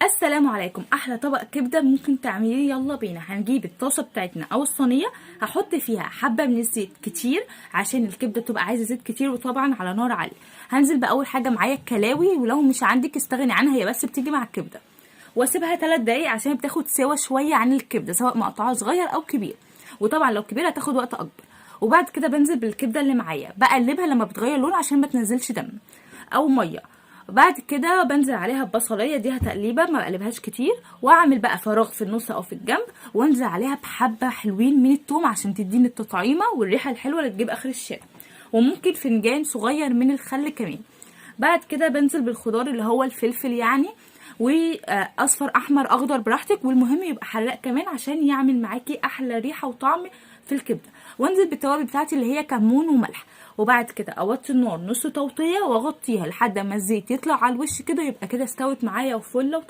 السلام عليكم. احلى طبق كبده ممكن تعمليه، يلا بينا. هنجيب الطاسه بتاعتنا او الصينيه، هحط فيها حبه من الزيت كتير عشان الكبده بتبقى عايزه زيت كتير، وطبعا على نار عاليه. هنزل باول حاجه معايا الكلاوي، ولو مش عندك استغني عنها، هي بس بتيجي مع الكبده. واسيبها 3 دقايق عشان بتاخد سوا شويه عن الكبده، سواء مقطعها صغير او كبير. وطبعا لو كبيره هتاخد وقت اكبر. وبعد كده بنزل بالكبده اللي معايا، بقلبها لما بتغير لون عشان ما تنزلش دم او ميه. بعد كده بنزل عليها ببصلايه، اديها تقليبه، ما بقلبهاش كتير، واعمل بقى فراغ في النص او في الجنب، وانزل عليها بحبه حلوين من التوم عشان تديني التطعيمه والريحه الحلوه اللي تجيب اخر الشارع. وممكن فنجان صغير من الخل كمان. بعد كده بنزل بالخضار اللي هو الفلفل يعني، واصفر احمر اخضر براحتك، والمهم يبقى حراق كمان عشان يعمل معاكي احلى ريحه وطعم في الكبده. وانزل بالتوابل بتاعتي اللي هي كمون وملح. وبعد كده اوطي النار نص توطيه واغطيها لحد ما الزيت يطلع على الوش كده، يبقى كده استوت معايا وفله.